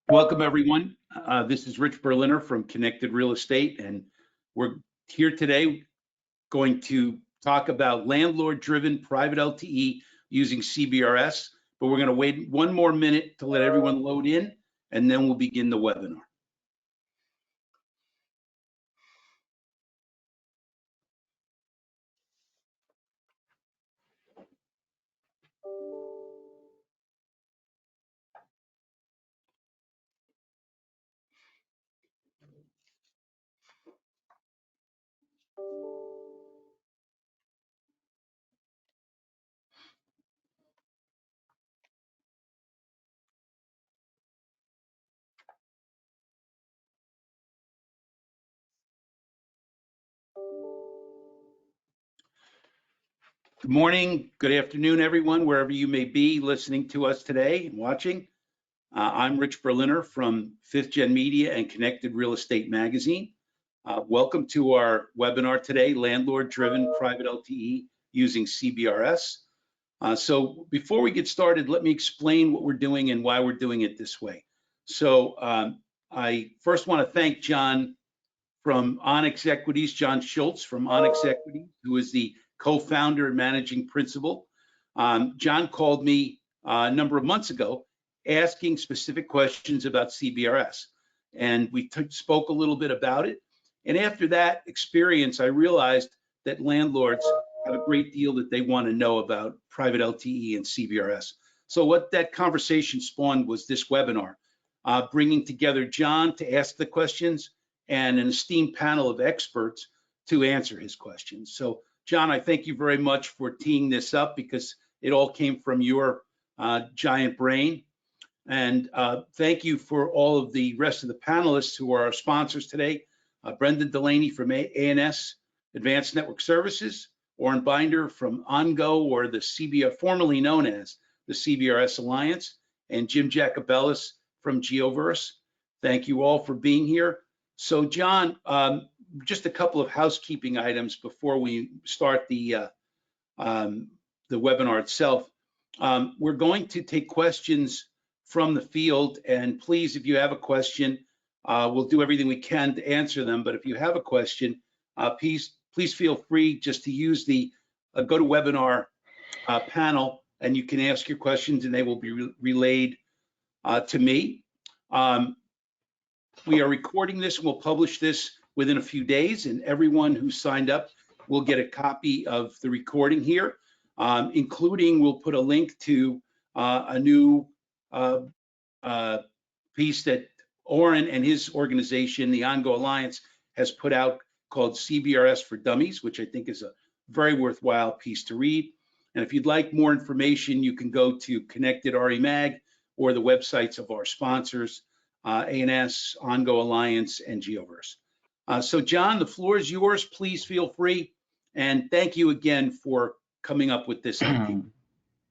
Welcome, everyone. This is Rich Berliner from Connected Real Estate, and we're here today going to talk about landlord-driven private LTE using CBRS, but we're going to wait one more minute to let everyone load in, and then we'll begin the webinar. Good morning, good afternoon, everyone, wherever you may be listening to us today and watching. I'm Rich Berliner from 5th Gen Media and Connected Real Estate Magazine. Welcome to our webinar today, Landlord-Driven Private LTE using CBRS. So before we get started, let me explain what we're doing and why we're doing it this way. So I first want to thank Jon from Onyx Equities, Jon Schultz from Onyx Equities, who is the co-founder and managing principal. Jon called me a number of months ago asking specific questions about CBRS. And we spoke a little bit about it. And after that experience, I realized that landlords have a great deal that they want to know about private LTE and CBRS. So what that conversation spawned was this webinar, bringing together Jon to ask the questions and an esteemed panel of experts to answer his questions. So Jon, I thank you very much for teeing this up because it all came from your giant brain. And thank you for all of the rest of the panelists who are our sponsors today. Brendan Delaney from ANS Advanced Network Services, Oren Binder from OnGo, or the CBR, formerly known as the CBRS Alliance, and Jim Jacobellis from Geoverse. Thank you all for being here. So Jon, just a couple of housekeeping items before we start the webinar itself. We're going to take questions from the field, and please, if you have a question, we'll do everything we can to answer them. But if you have a question, please feel free just to use the GoToWebinar panel, and you can ask your questions, and they will be relayed to me. We are recording this, and we'll publish this within a few days, and everyone who signed up will get a copy of the recording here, including we'll put a link to a new piece that Oren and his organization, the OnGo Alliance, has put out called CBRS for Dummies, which I think is a very worthwhile piece to read. And if you'd like more information, you can go to Connected RE Mag or the websites of our sponsors, ANS, OnGo Alliance, and Geoverse. So Jon, the floor is yours. Please feel free. And thank you again for coming up with this idea.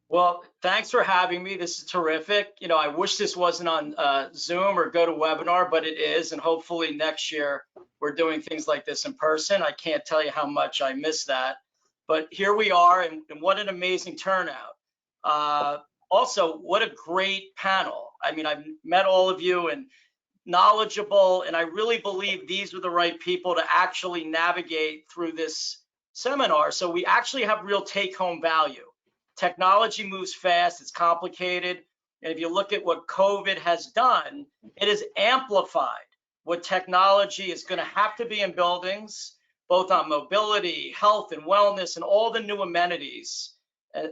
Well, thanks for having me. This is terrific. You know, I wish this wasn't on Zoom or GoToWebinar, but it is. And hopefully next year we're doing things like this in person. I can't tell you how much I miss that. But here we are, and what an amazing turnout. Also, what a great panel. I mean, I've met all of you and knowledgeable, and I really believe these were the right people to actually navigate through this seminar. So we actually have real take-home value. Technology moves fast, it's complicated, and if you look at what COVID has done, it has amplified what technology is going to have to be in buildings, both on mobility, health, and wellness, and all the new amenities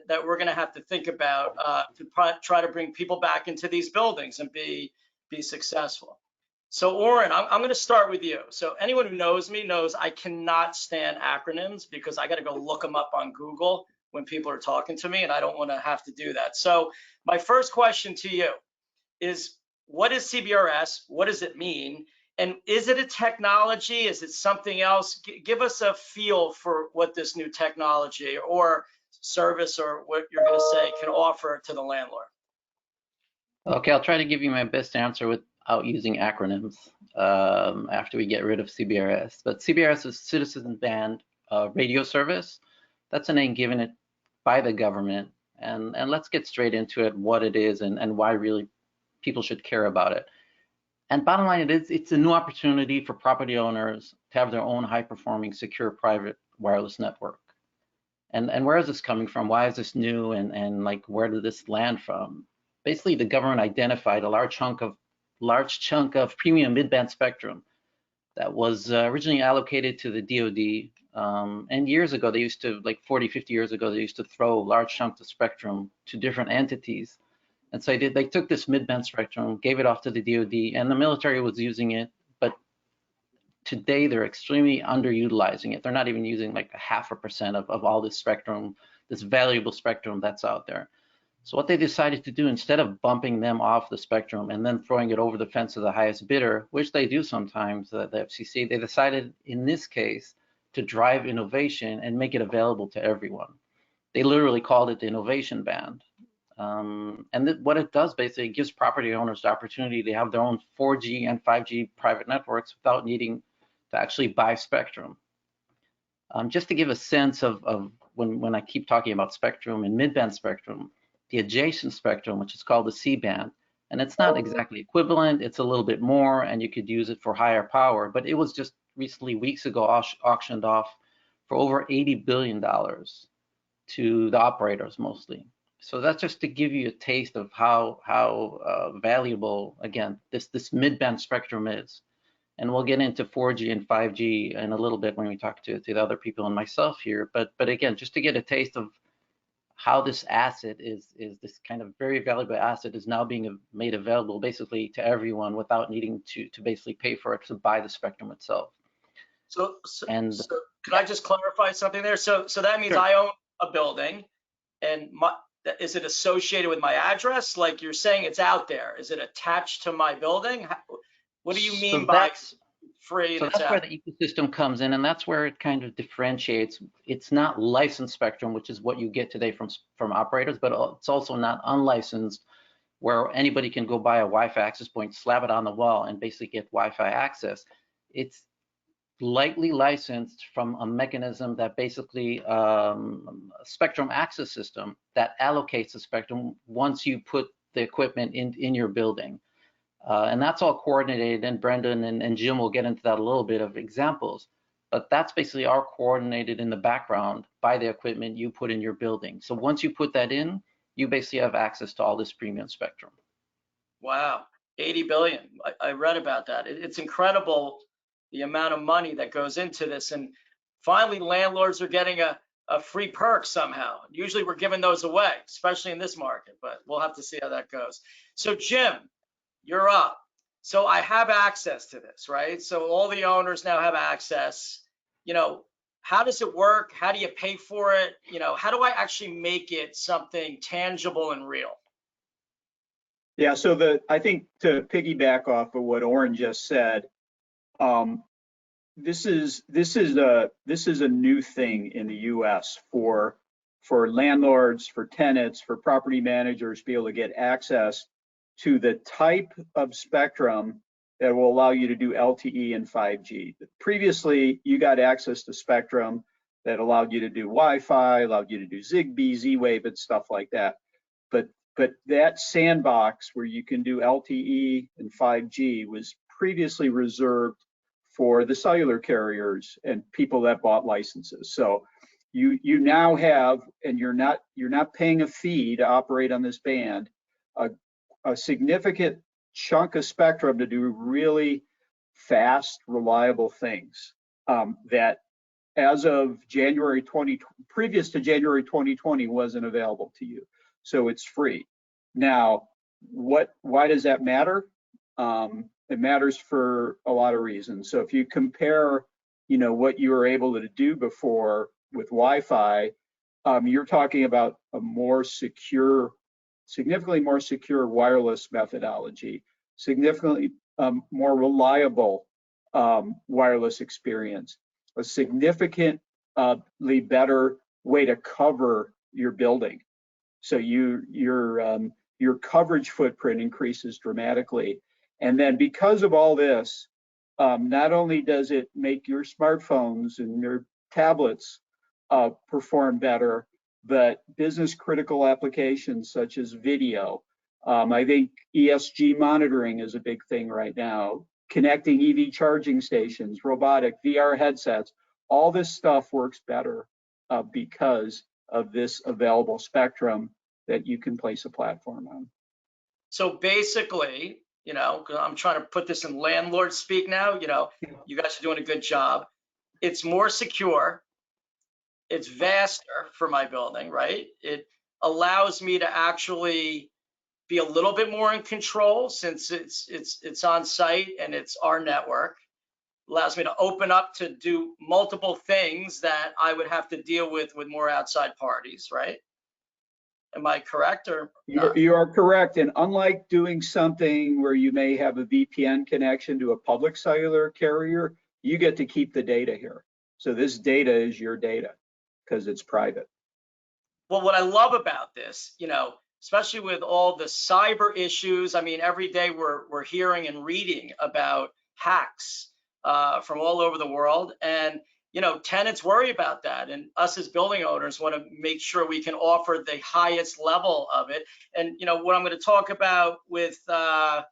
that we're going to have to think about to try to bring people back into these buildings and be successful. So Oren, I'm going to start with you. So anyone who knows me knows I cannot stand acronyms because I got to go look them up on Google when people are talking to me, and I don't want to have to do that. So my first question to you is, what is CBRS? What does it mean? And is it a technology? Is it something else? Give us a feel for what this new technology or service or what you're going to say can offer to the landlord. Okay, I'll try to give you my best answer without using acronyms after we get rid of CBRS. But CBRS is Citizen Band Radio Service. That's a name given it by the government. And let's get straight into it, what it is and why really people should care about it. And bottom line, it's a new opportunity for property owners to have their own high-performing, secure, private wireless network. And where is this coming from? Why is this new? And like, where did this land from? Basically, the government identified a large chunk of premium mid-band spectrum that was originally allocated to the DoD. And years ago, they used to, like 40, 50 years ago, they used to throw large chunks of spectrum to different entities. And so they took this mid-band spectrum, gave it off to the DoD, and the military was using it. But today, they're extremely underutilizing it. They're not even using like 0.5% of all this spectrum, this valuable spectrum that's out there. So what they decided to do, instead of bumping them off the spectrum and then throwing it over the fence to the highest bidder, which they do sometimes, the FCC, they decided in this case to drive innovation and make it available to everyone. They literally called it the innovation band. What it does basically, it gives property owners the opportunity to have their own 4G and 5G private networks without needing to actually buy spectrum. Just to give a sense of when I keep talking about spectrum and mid-band spectrum, the adjacent spectrum, which is called the C-band, and it's not exactly equivalent, it's a little bit more, and you could use it for higher power, but it was just recently, weeks ago, auctioned off for over $80 billion to the operators mostly. So that's just to give you a taste of how valuable, again, this mid-band spectrum is. And we'll get into 4G and 5G in a little bit when we talk to the other people and myself here. But again, just to get a taste of how this asset is this kind of very valuable asset is now being made available basically to everyone without needing to basically pay for it to buy the spectrum itself. So can I just clarify something there? So that means Sure. I own a building, and is it associated with my address? Like you're saying, it's out there. Is it attached to my building? What do you mean by free? So that's where the ecosystem comes in, and that's where it kind of differentiates. It's not licensed spectrum, which is what you get today from operators, but it's also not unlicensed, where anybody can go buy a Wi-Fi access point, slap it on the wall, and basically get Wi-Fi access. It's lightly licensed from a mechanism that basically spectrum access system that allocates the spectrum once you put the equipment in your building. And that's all coordinated, and Brendan and Jim will get into that a little bit of examples, but that's basically all coordinated in the background by the equipment you put in your building. So once you put that in, you basically have access to all this premium spectrum. Wow, 80 billion. I read about that. It's incredible the amount of money that goes into this. And finally, landlords are getting a free perk somehow. Usually we're giving those away, especially in this market, but we'll have to see how that goes. So Jim, you're up. So I have access to this, right? So all the owners now have access. You know, how does it work? How do you pay for it? You know, how do I actually make it something tangible and real? Yeah, so I think to piggyback off of what Oren just said, this is a new thing in the U.S. for landlords, for tenants, for property managers to be able to get access to the type of spectrum that will allow you to do LTE and 5G. Previously, you got access to spectrum that allowed you to do Wi-Fi, allowed you to do Zigbee, Z-Wave, and stuff like that. But that sandbox where you can do LTE and 5G was previously reserved for the cellular carriers and people that bought licenses. So you now have, and you're not paying a fee to operate on this band, a significant chunk of spectrum to do really fast, reliable things that as of previous to January 2020 wasn't available to you. So it's free. Now, why does that matter? It matters for a lot of reasons. So if you compare, what you were able to do before with Wi-Fi, you're talking about a significantly more secure wireless methodology, significantly more reliable wireless experience, a significantly better way to cover your building. So your coverage footprint increases dramatically. And then because of all this, not only does it make your smartphones and your tablets perform better, but business critical applications such as video, I think ESG monitoring is a big thing right now. Connecting EV charging stations, robotic, VR headsets, all this stuff works better because of this available spectrum that you can place a platform on. So basically, you know, 'cause I'm trying to put this in landlord speak now, you know, you guys are doing a good job. It's more secure. It's vaster for my building, right? It allows me to actually be a little bit more in control since it's on site and it's our network. Allows me to open up to do multiple things that I would have to deal with more outside parties, right? Am I correct or not? You are correct. And unlike doing something where you may have a VPN connection to a public cellular carrier, you get to keep the data here. So this data is your data because it's private. Well, what I love about this, you know, especially with all the cyber issues, I mean, every day we're hearing and reading about hacks from all over the world. And, you know, tenants worry about that. And us as building owners want to make sure we can offer the highest level of it. And, you know, what I'm going to talk about with our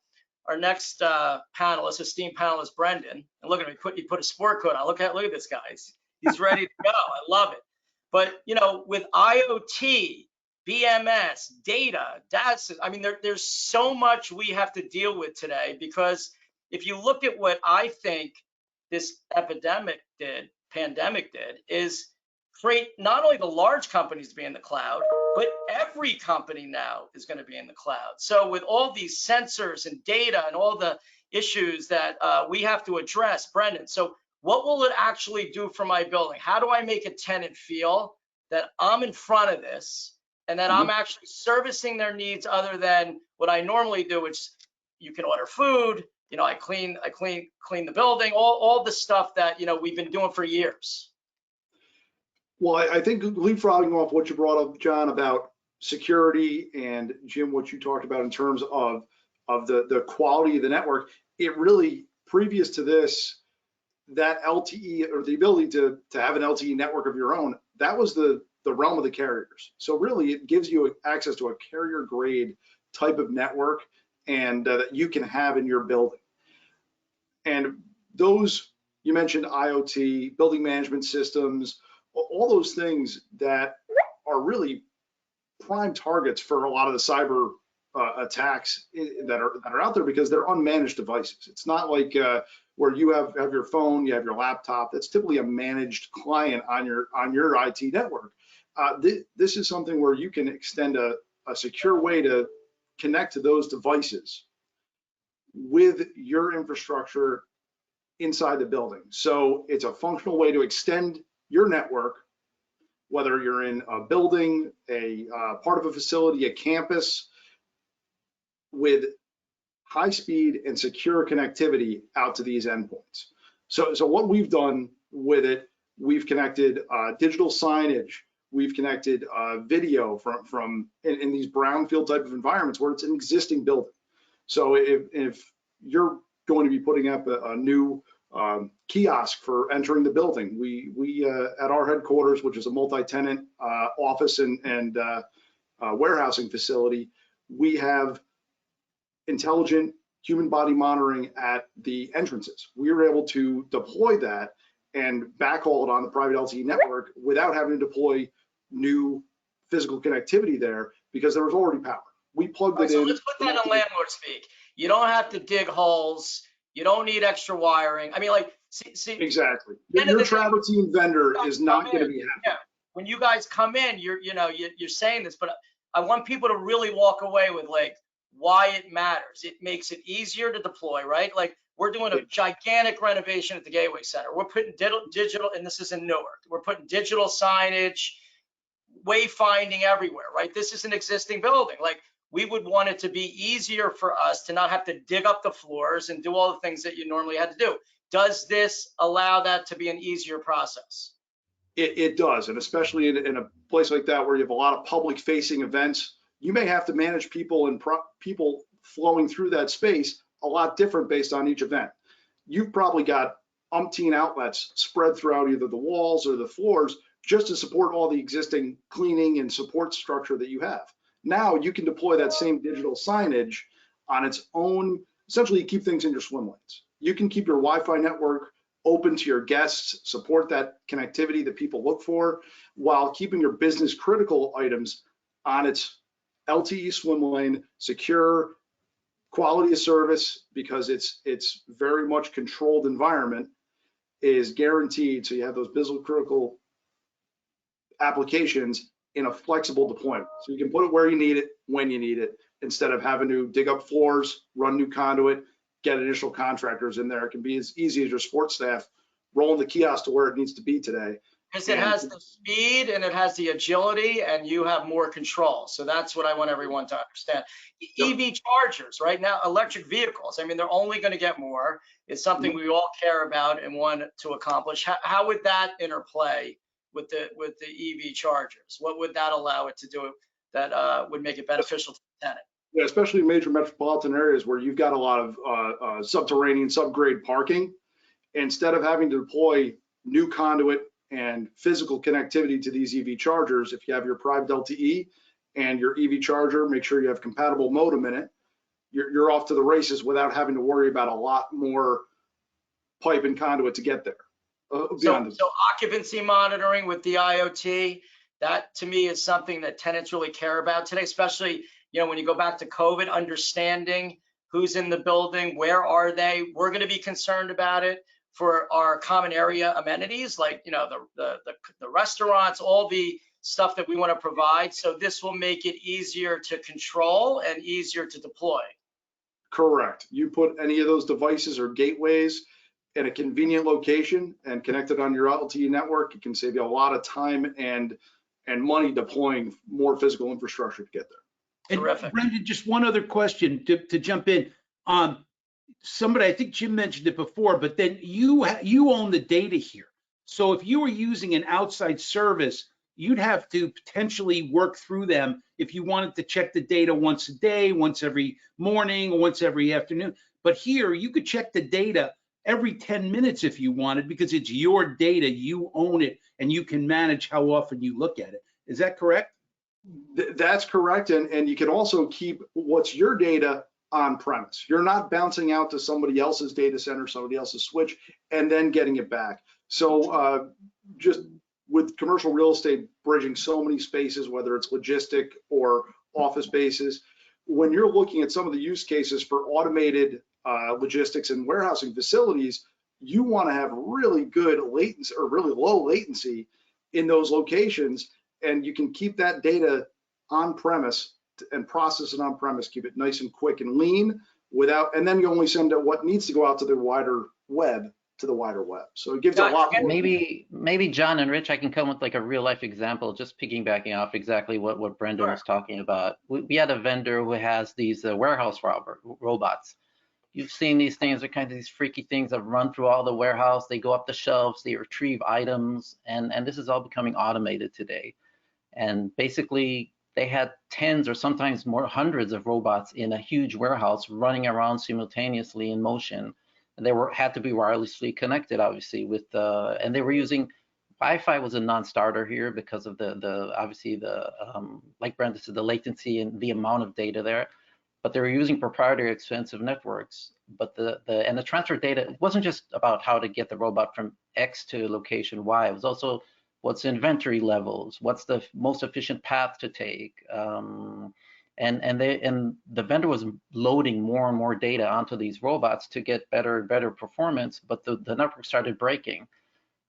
next panelist, esteemed panelist, Brendan, and look at him, he put a sport coat on. Look at this guy. He's ready to go. I love it. But, you know, with IoT, BMS, data, I mean, there's so much we have to deal with today, because if you look at what I think this pandemic did, is create not only the large companies to be in the cloud, but every company now is going to be in the cloud. So with all these sensors and data and all the issues that we have to address, Brendan, so what will it actually do for my building? How do I make a tenant feel that I'm in front of this and that I'm actually servicing their needs other than what I normally do, which you can order food, you know, I clean the building, all the stuff that, you know, we've been doing for years. Well, I think leapfrogging off what you brought up, John, about security, and Jim, what you talked about in terms of the quality of the network, it really, previous to this, that LTE, or the ability to have an LTE network of your own, that was the realm of the carriers. So really, it gives you access to a carrier grade type of network, and that you can have in your building. And those, you mentioned IoT, building management systems, all those things that are really prime targets for a lot of the cyber attacks that are out there, because they're unmanaged devices. It's not like where you have your phone, you have your laptop. That's typically a managed client on your IT network. This is something where you can extend a secure way to connect to those devices with your infrastructure inside the building. So it's a functional way to extend your network, whether you're in a building, a part of a facility, a campus, with high speed and secure connectivity out to these endpoints. So what we've done with it, we've connected digital signage, we've connected video from in these brownfield type of environments where it's an existing building. So if you're going to be putting up a new kiosk for entering the building, we at our headquarters, which is a multi-tenant office and warehousing facility, we have intelligent human body monitoring at the entrances. We were able to deploy that and backhaul it on the private LTE network without having to deploy new physical connectivity there, because there was already power. We plugged it in. So let's put that in landlord speak. You don't have to dig holes. You don't need extra wiring. I mean, like, see exactly. Your travertine vendor is not going to be happy. Yeah. When you guys come in, you're saying this, but I want people to really walk away with like why it matters. It makes it easier to deploy, right? Like, we're doing a gigantic renovation at the Gateway Center. We're putting digital, and this is in Newark. We're putting digital signage, wayfinding everywhere, right? This is an existing building. Like, we would want it to be easier for us to not have to dig up the floors and do all the things that you normally had to do. Does this allow that to be an easier process? It does, and especially in a place like that where you have a lot of public-facing events, you may have to manage people and people flowing through that space a lot different based on each event. You've probably got umpteen outlets spread throughout either the walls or the floors just to support all the existing cleaning and support structure that you have. Now you can deploy that same digital signage on its own. Essentially, you keep things in your swim lanes. You can keep your Wi-Fi network open to your guests, support that connectivity that people look for, while keeping your business critical items on its LTE swim lane, secure, quality of service, because it's very much controlled environment is guaranteed. So you have those business critical applications in a flexible deployment. So you can put it where you need it, when you need it, instead of having to dig up floors, run new conduit, get initial contractors in there. It can be as easy as your support staff rolling the kiosk to where it needs to be today. Because it has the speed and it has the agility and you have more control. So that's what I want everyone to understand. EV chargers right now, electric vehicles, I mean, they're only going to get more. It's something we all care about and want to accomplish. How would that interplay with the EV chargers? What would that allow it to do that would make it beneficial to the tenant? Yeah, especially in major metropolitan areas where you've got a lot of subterranean, subgrade parking. Instead of having to deploy new conduit and physical connectivity to these EV chargers, if you have your Private LTE and your EV charger, make sure you have compatible modem in it, you're off to the races without having to worry about a lot more pipe and conduit to get there. So occupancy monitoring with the IoT, that to me is something that tenants really care about today, especially, you know, when you go back to COVID, understanding who's in the building, where are they? We're going to be concerned about it for our common area amenities, like, you know, the restaurants, all the stuff that we want to provide. So this will make it easier to control and easier to deploy. Correct. You put any of those devices or gateways in a convenient location and connect it on your LTE network, it can save you a lot of time and money deploying more physical infrastructure to get there. Terrific. And Brendan, just one other question to jump in. Somebody, I think Jim mentioned it before, but then you own the data here. So if you were using an outside service, you'd have to potentially work through them if you wanted to check the data once a day, once every morning, or once every afternoon. But here, you could check the data every 10 minutes if you wanted, because it's your data, you own it, and you can manage how often you look at it. Is that correct? That's correct. And you can also keep what's your data on premise. You're not bouncing out to somebody else's data center, somebody else's switch, and then getting it back. So just with commercial real estate bridging so many spaces, whether it's logistic or office spaces, when you're looking at some of the use cases for automated logistics and warehousing facilities, you want to have really good latency or really low latency in those locations, and you can keep that data on premise and process it on premise, keep it nice and quick and lean without, and then you only send out what needs to go out to the wider web, So it gives a lot more. Maybe John and Rich, I can come with like a real life example, just piggybacking off exactly what Brendan was talking about. We had a vendor who has these warehouse robots. You've seen these things, they're kind of these freaky things that run through all the warehouse. They go up the shelves, they retrieve items, and this is all becoming automated today. And basically, they had tens or sometimes more hundreds of robots in a huge warehouse running around simultaneously in motion. And they had to be wirelessly connected, obviously, with and they were using Wi-Fi was a non-starter here because of obviously like Brendan said, the latency and the amount of data there. But they were using proprietary expensive networks. But the transfer data, it wasn't just about how to get the robot from X to location Y. It was also what's inventory levels, what's the most efficient path to take, and the vendor was loading more and more data onto these robots to get better performance, but the network started breaking.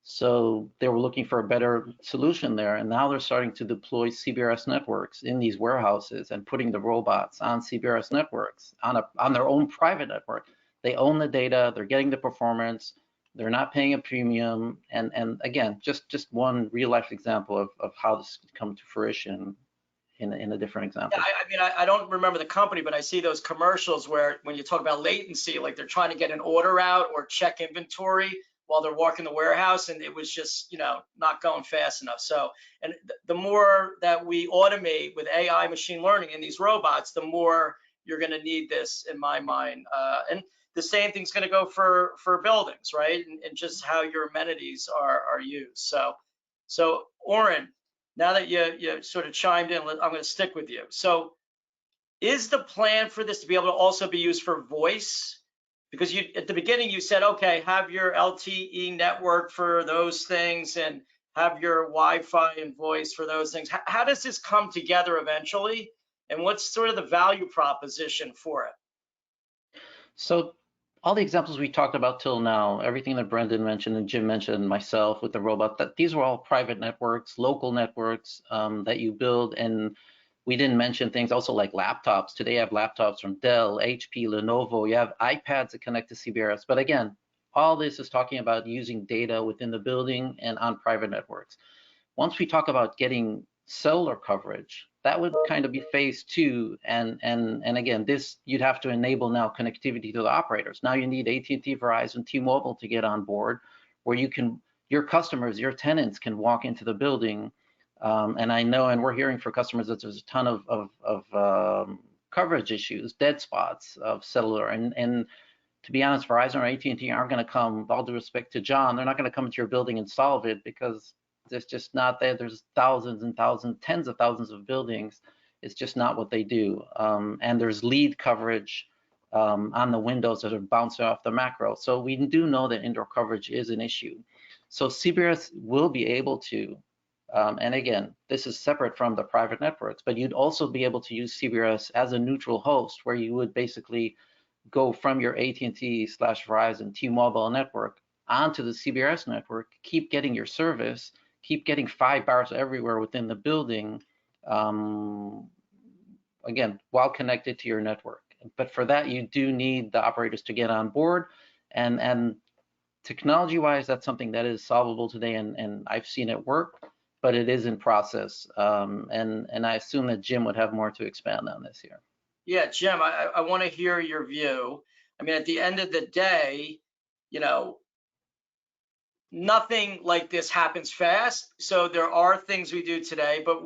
So they were looking for a better solution there, and now they're starting to deploy Cbrs networks in these warehouses and putting the robots on Cbrs networks on their own private network. They own the data, they're getting the performance, they're not paying a premium, and again, just one real life example of how this could come to fruition in a different example. Yeah, I mean, I don't remember the company, but I see those commercials where when you talk about latency, like they're trying to get an order out or check inventory while they're walking the warehouse, and it was just, you know, not going fast enough. So, and the more that we automate with AI machine learning in these robots, the more you're going to need this, in my mind. And the same thing's going to go for buildings, right? And just how your amenities are used. So Oren, now that you sort of chimed in, I'm going to stick with you. So is the plan for this to be able to also be used for voice? Because you, at the beginning, you said, okay, have your LTE network for those things and have your Wi-Fi and voice for those things. How does this come together eventually? And what's sort of the value proposition for it? So all the examples we talked about till now, everything that Brendan mentioned and Jim mentioned, and myself with the robot, that these were all private networks, local networks that you build. And we didn't mention things also like laptops. Today you have laptops from Dell, HP, Lenovo. You have iPads that connect to CBRS. But again, all this is talking about using data within the building and on private networks. Once we talk about getting cellular coverage, that would kind of be phase 2. And again, this, you'd have to enable now connectivity to the operators. Now you need AT&T, Verizon, T-Mobile to get on board, where you can, your customers, your tenants can walk into the building. And I know, and we're hearing for customers that there's a ton of coverage issues, dead spots of cellular. And to be honest, Verizon or AT&T aren't going to come, with all due respect to John, they're not going to come into your building and solve it, because it's just not there. There's thousands and thousands, tens of thousands of buildings. It's just not what they do. And there's lead coverage on the windows that are bouncing off the macro. So we do know that indoor coverage is an issue. So CBRS will be able to, and again, this is separate from the private networks, but you'd also be able to use CBRS as a neutral host, where you would basically go from your AT&T/Verizon T-Mobile network onto the CBRS network, keep getting your service, keep getting 5 bars everywhere within the building, again, while connected to your network. But for that, you do need the operators to get on board. And technology-wise, that's something that is solvable today, and I've seen it work, but it is in process. And I assume that Jim would have more to expand on this here. Yeah, Jim, I want to hear your view. I mean, at the end of the day, you know, nothing like this happens fast. So there are things we do today, but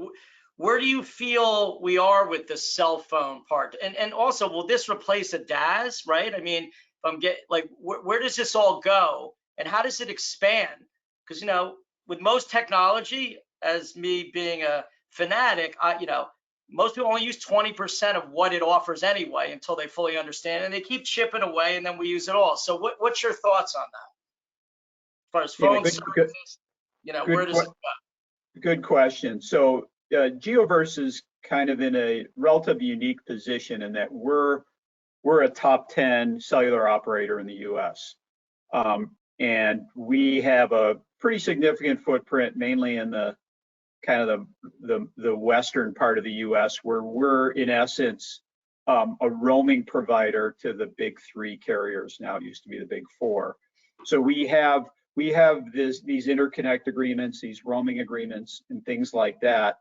where do you feel we are with the cell phone part? And also, will this replace a DAS, right? I mean, if I'm where does this all go, and how does it expand? Because, you know, with most technology, as me being a fanatic, most people only use 20% of what it offers anyway until they fully understand, and they keep chipping away, and then we use it all. So what's your thoughts on that? As far as phone services, where does it go? Good question. So Geoverse is kind of in a relatively unique position in that we're a top 10 cellular operator in the U.S. And we have a pretty significant footprint, mainly in the kind of the western part of the U.S., where we're in essence a roaming provider to the big 3 carriers. Now it used to be the big 4. So we have these interconnect agreements, these roaming agreements, and things like that.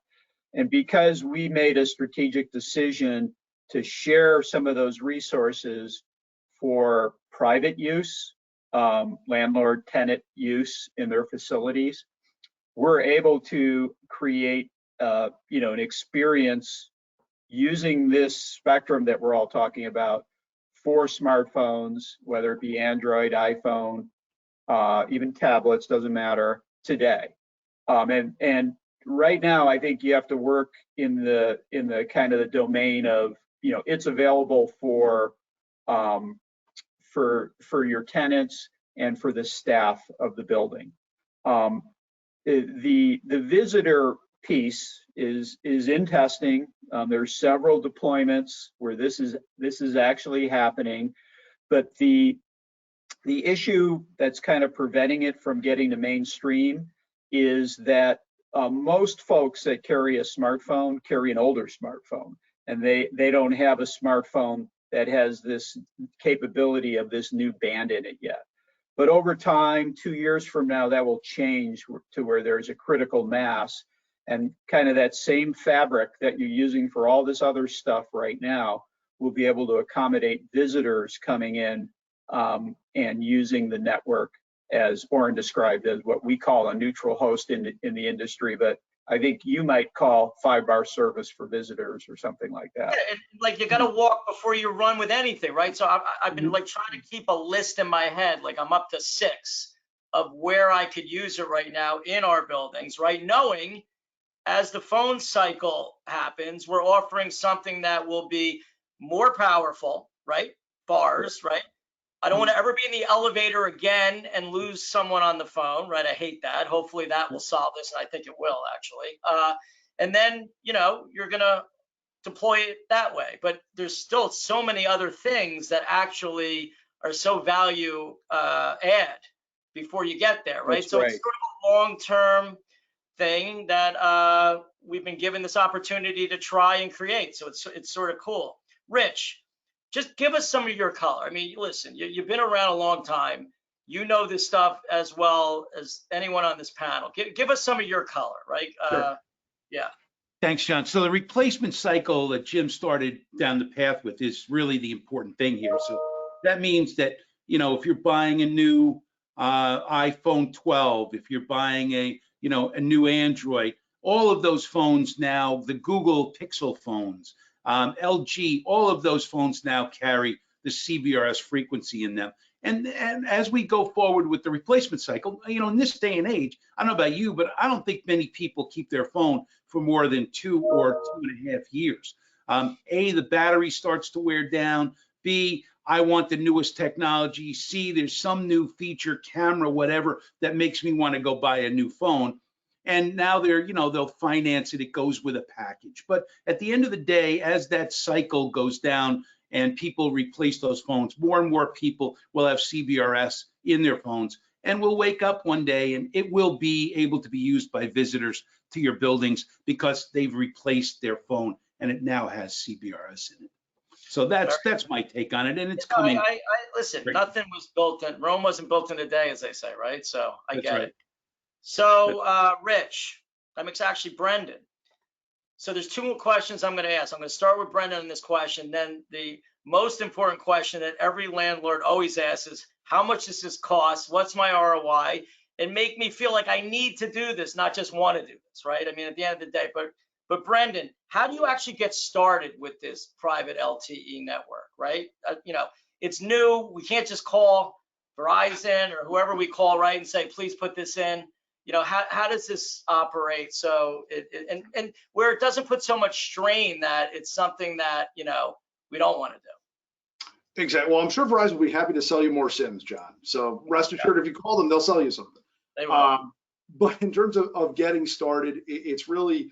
And because we made a strategic decision to share some of those resources for private use, landlord tenant use in their facilities, we're able to create an experience using this spectrum that we're all talking about for smartphones, whether it be Android, iPhone, even tablets, doesn't matter, today. And right now, I think you have to work in the kind of the domain of, it's available for your tenants and for the staff of the building. The visitor piece is in testing. There's several deployments where this is actually happening, but the issue that's kind of preventing it from getting to mainstream is that most folks that carry a smartphone carry an older smartphone, and they don't have a smartphone that has this capability of this new band in it yet. But over time, 2 years from now, that will change to where there's a critical mass, and kind of that same fabric that you're using for all this other stuff right now will be able to accommodate visitors coming in and using the network, as Oren described, as what we call a neutral host in the industry, but I think you might call 5-bar service for visitors or something like that. Yeah, like you got to walk before you run with anything, right? So I've been like trying to keep a list in my head, like I'm up to 6 of where I could use it right now in our buildings, right? Knowing as the phone cycle happens, we're offering something that will be more powerful, right? Bars, right? I don't want to ever be in the elevator again and lose someone on the phone, right? I hate that. Hopefully that will solve this, and I think it will actually. And then, you know, you're gonna deploy it that way. But there's still so many other things that actually are so value add before you get there, right? That's so right. It's sort of a long-term thing that we've been given this opportunity to try and create. So it's sort of cool. Rich, just give us some of your color. I mean, listen, you've been around a long time. You know this stuff as well as anyone on this panel. Give us some of your color, right? Sure. Yeah. Thanks, John. So the replacement cycle that Jim started down the path with is really the important thing here. So that means that, you know, if you're buying a new iPhone 12, if you're buying a new Android, all of those phones now, the Google Pixel phones, LG, all of those phones now carry the CBRS frequency in them. And as we go forward with the replacement cycle, you know, in this day and age, I don't know about you, but I don't think many people keep their phone for more than 2 or 2.5 years. A, the battery starts to wear down. B, I want the newest technology. C, there's some new feature, camera, whatever, that makes me want to go buy a new phone. And now they'll finance it. It goes with a package. But at the end of the day, as that cycle goes down and people replace those phones, more and more people will have CBRS in their phones. And we'll wake up one day and it will be able to be used by visitors to your buildings because they've replaced their phone and it now has CBRS in it. So that's my take on it, and it's coming. I listen. Right. Nothing was built in Rome wasn't built in a day, as they say, right? So I get it. So Rich, actually Brendan. So there's 2 more questions I'm going to ask. I'm going to start with Brendan on this question. Then the most important question that every landlord always asks is, how much does this cost? What's my ROI? And make me feel like I need to do this, not just want to do this, right? I mean, at the end of the day, but Brendan, how do you actually get started with this private LTE network, right? You know, it's new. We can't just call Verizon or whoever we call, right, and say, please put this in. You know, how does this operate? So and where it doesn't put so much strain that it's something that, you know, we don't want to do. Exactly. Well, I'm sure Verizon will be happy to sell you more SIMs, John. So rest assured, if you call them, they'll sell you something. They will. But in terms of getting started, it's really,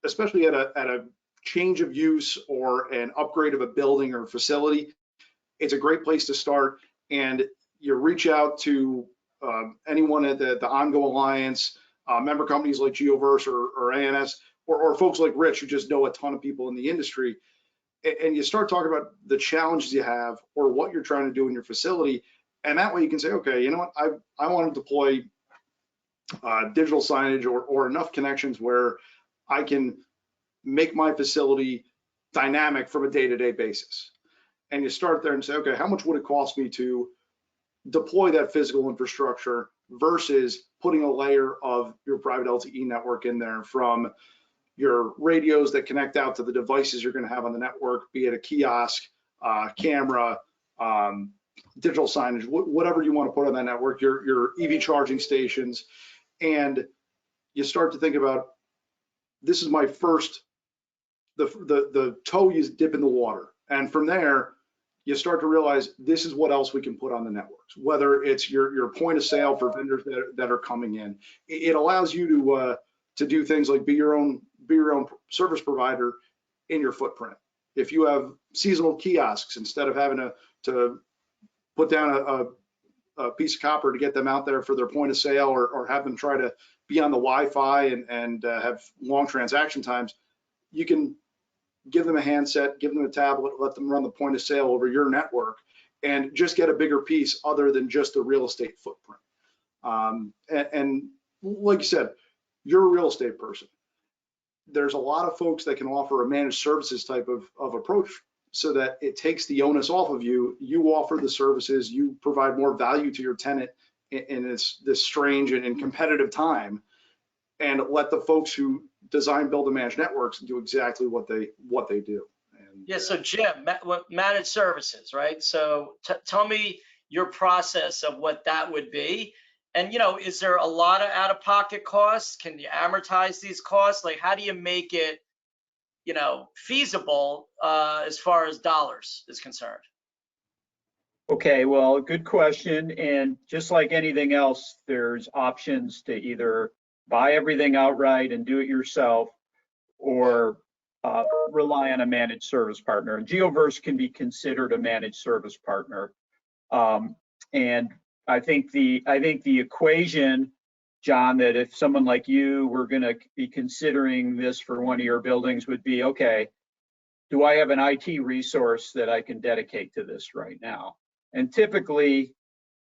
especially at a change of use or an upgrade of a building or facility, it's a great place to start. And you reach out to anyone at the OnGo Alliance, member companies like Geoverse or ANS, or folks like Rich who just know a ton of people in the industry, and you start talking about the challenges you have or what you're trying to do in your facility, and that way you can say, okay, you know what, I want to deploy digital signage or enough connections where I can make my facility dynamic from a day-to-day basis. And you start there and say, okay, how much would it cost me to deploy that physical infrastructure versus putting a layer of your private LTE network in there, from your radios that connect out to the devices you're going to have on the network, be it a kiosk, camera, digital signage, whatever you want to put on that network, your EV charging stations. And you start to think about, this is my first, the toe you dip in the water. And from there, you start to realize this is what else we can put on the networks, whether it's your point of sale for vendors that are coming in. It allows you to do things like be your own service provider in your footprint. If you have seasonal kiosks, instead of having to put down a piece of copper to get them out there for their point of sale, or have them try to be on the Wi-Fi and have long transaction times, you can give them a handset, give them a tablet, let them run the point of sale over your network, and just get a bigger piece other than just the real estate footprint. And like you said, you're a real estate person. There's a lot of folks that can offer a managed services type of approach, so that it takes the onus off of you. You offer the services, you provide more value to your tenant in this strange and competitive time, and let the folks who design, build, and manage networks do exactly what they do. And, yeah. So Jim, managed services, right? So tell me your process of what that would be, And, you know, is there a lot of out-of-pocket costs? Can you amortize these costs? Like, how do you make it, you know, feasible as far as dollars is concerned? Okay, well, good question. And just like anything else, there's options to either buy everything outright and do it yourself, or rely on a managed service partner. And Geoverse can be considered a managed service partner. And I think the equation, John, that if someone like you were going to be considering this for one of your buildings would be, okay, do I have an IT resource that I can dedicate to this right now? And typically,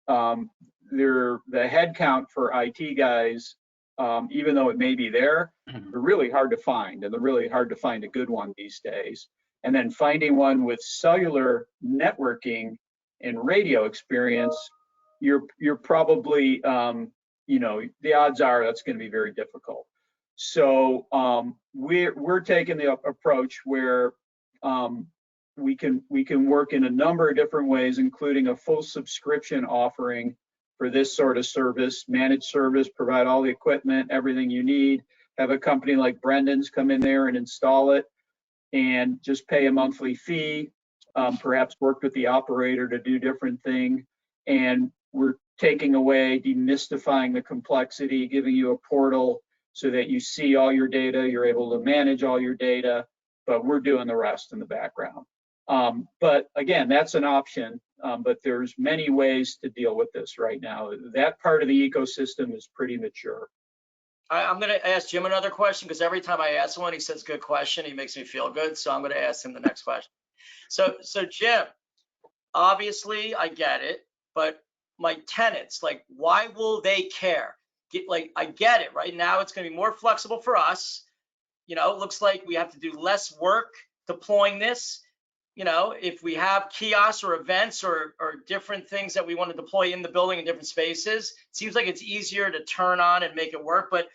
the headcount for IT guys, even though it may be there, they're really hard to find, and they're really hard to find a good one these days. And then finding one with cellular networking and radio experience, you're probably, you know, the odds are that's going to be very difficult. So we're taking the approach where we can work in a number of different ways, including a full subscription offering for this sort of service, managed service, provide all the equipment, everything you need, have a company like Brendan's come in there and install it and just pay a monthly fee, perhaps work with the operator to do different things. And we're taking away, demystifying the complexity, giving you a portal so that you see all your data, you're able to manage all your data, but we're doing the rest in the background. But again, that's an option, but there's many ways to deal with this right now. That part of the ecosystem is pretty mature. I'm going to ask Jim another question, because every time I ask one, he says, good question. He makes me feel good. So I'm going to ask him the next question. So Jim, obviously I get it, but my tenants, like, why will they care? I get it. Right now, it's going to be more flexible for us. You know, it looks like we have to do less work deploying this. You know, if we have kiosks or events or different things that we want to deploy in the building in different spaces, it seems like it's easier to turn on and make it work. But,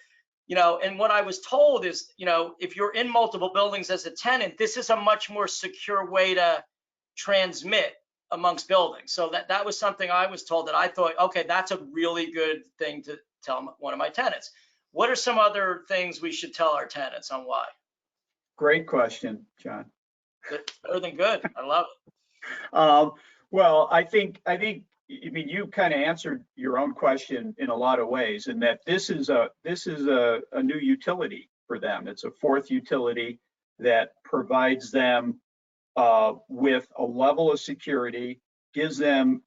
you know, and what I was told is, you know, if you're in multiple buildings as a tenant, this is a much more secure way to transmit amongst buildings. So that was something I was told that I thought, okay, that's a really good thing to tell one of my tenants. What are some other things we should tell our tenants on why? Great question, John. Better than good. I love it. Well, I mean, you kind of answered your own question in a lot of ways, in that this is a new utility for them. It's a fourth utility that provides them with a level of security, gives them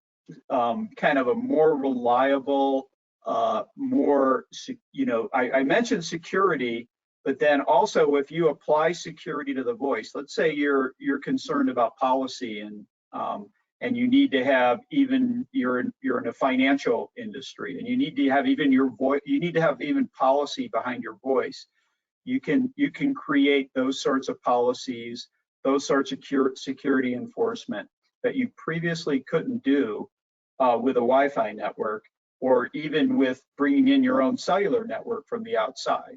kind of a more reliable, you know, I mentioned security, but then also if you apply security to the voice, let's say you're concerned about policy and you need to have, even you're in a financial industry and you need to have even your voice, you need to have even policy behind your voice. You can create those sorts of policies, those sorts of security enforcement that you previously couldn't do with a Wi-Fi network, or even with bringing in your own cellular network from the outside.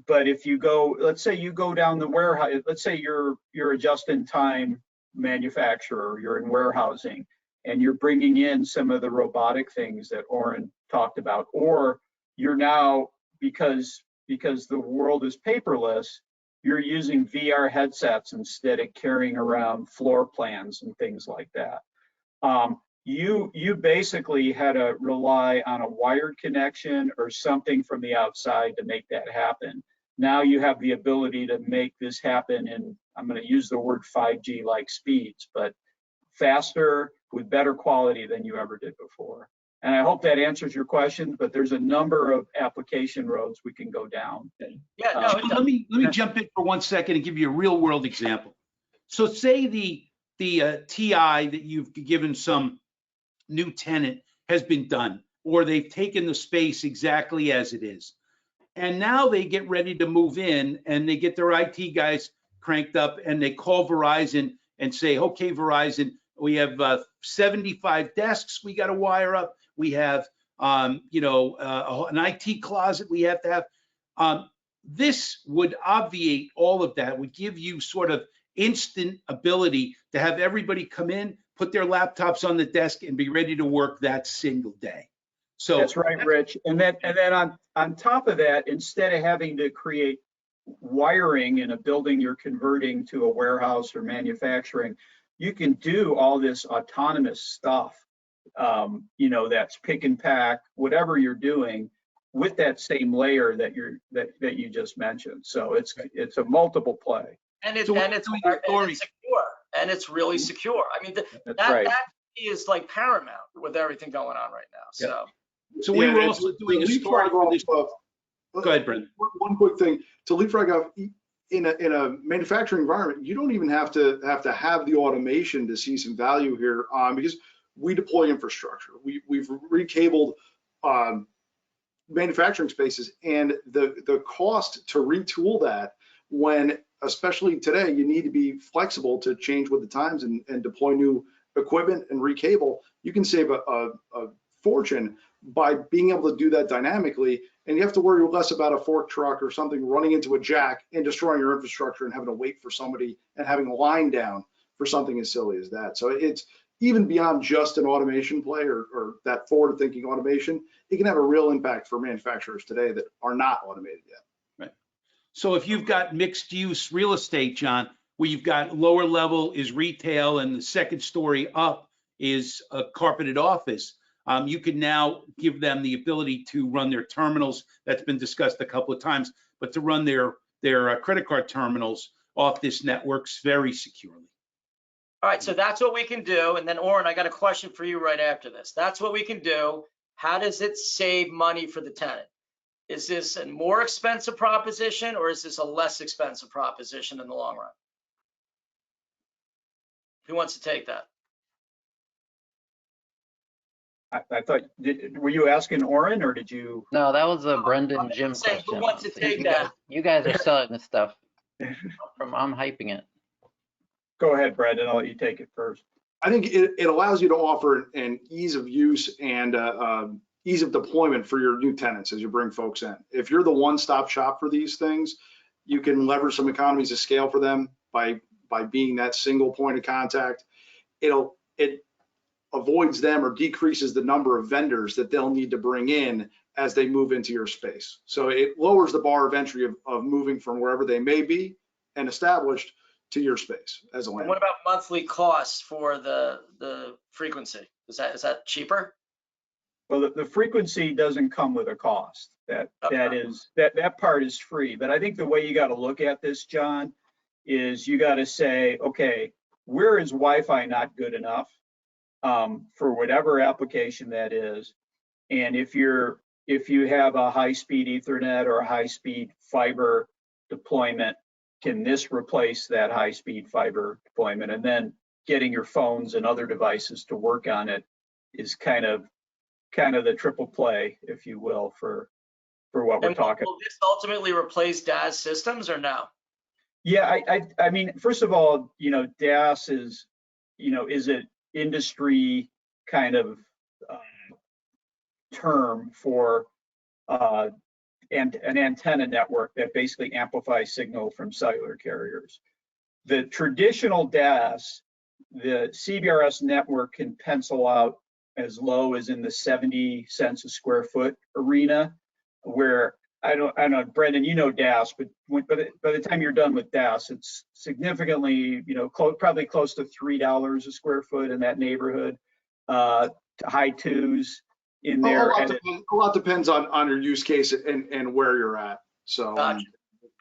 But if you go, let's say you go down the warehouse, let's say you're a just-in-time manufacturer, you're in warehousing, and you're bringing in some of the robotic things that Oren talked about, or you're now, because the world is paperless, you're using VR headsets instead of carrying around floor plans and things like that. You basically had to rely on a wired connection or something from the outside to make that happen. Now you have the ability to make this happen in, I'm going to use the word 5G-like speeds, but faster with better quality than you ever did before. And I hope that answers your question, but there's a number of application roads we can go down. Yeah, no, let me jump in for 1 second and give you a real world example. So say the TI that you've given some new tenant has been done, or they've taken the space exactly as it is. And now they get ready to move in and they get their IT guys cranked up and they call Verizon and say, okay, Verizon, we have 75 desks we got to wire up. We have, you know, an IT closet we have to have. This would obviate all of that, would give you sort of instant ability to have everybody come in, put their laptops on the desk and be ready to work that single day. So That's right, Rich. And then on top of that, instead of having to create wiring in a building you're converting to a warehouse or manufacturing, you can do all this autonomous stuff. That's pick and pack, whatever you're doing, with that same layer that you just mentioned. So it's a multiple play. And it's So what secure, and it's really secure. I mean, That's that right. is like paramount with everything going on right now. So. So we were and also to doing a story leapfrog for this. off Go ahead, Brendan. one quick thing to leapfrog off, in a manufacturing environment, you don't even have to have the automation to see some value here, because we deploy infrastructure. We've recabled manufacturing spaces, and the cost to retool that, when especially today you need to be flexible to change with the times and deploy new equipment and recable, you can save a fortune by being able to do that dynamically, and you have to worry less about a fork truck or something running into a jack and destroying your infrastructure and having to wait for somebody and having a line down for something as silly as that. So it's even beyond just an automation play or that forward thinking automation. It can have a real impact for manufacturers today that are not automated yet. Right. So if you've got mixed use real estate, John, where you've got lower level is retail and the second story up is a carpeted office, you can now give them the ability to run their terminals. That's been discussed a couple of times, but to run their credit card terminals off this network very securely. All right, so that's what we can do. And then Oren, I got a question for you right after this. That's what we can do. How does it save money for the tenant? Is this a more expensive proposition, or is this a less expensive proposition in the long run? Who wants to take that? I thought, were you asking Oren, or did you? No, that was a Brendan Jim saying, question. who wants to So take that? You guys are selling this stuff. I'm hyping it. Go ahead, Brendan. I'll let you take it first. I think it allows you to offer an ease of use and ease of deployment for your new tenants as you bring folks in. If you're the one-stop shop for these things, you can leverage some economies of scale for them by being that single point of contact. It avoids them or decreases the number of vendors that they'll need to bring in as they move into your space. So it lowers the bar of entry of moving from wherever they may be and established to your space as a And landlord. what about monthly costs for the frequency? Is that cheaper? Well, the frequency doesn't come with a cost. That part is free. But I think the way you got to look at this, John, is you got to say, okay, where is Wi-Fi not good enough for whatever application that is? And if you have a high-speed Ethernet or a high-speed fiber deployment, can this replace that high-speed fiber deployment? And then getting your phones and other devices to work on it is kind of the triple play, if you will, for what we're talking. Will this ultimately replace DAS systems or no? Yeah, I mean, first of all, DAS is an industry kind of term for and an antenna network that basically amplifies signal from cellular carriers. The traditional DAS, the Cbrs network can pencil out as low as in the 70 cents a square foot arena, where I don't know, Brendan, DAS, but by the time you're done with DAS, it's significantly, probably close to $3 a square foot in that neighborhood, to high twos in there. A lot depends on your use case and where you're at. So,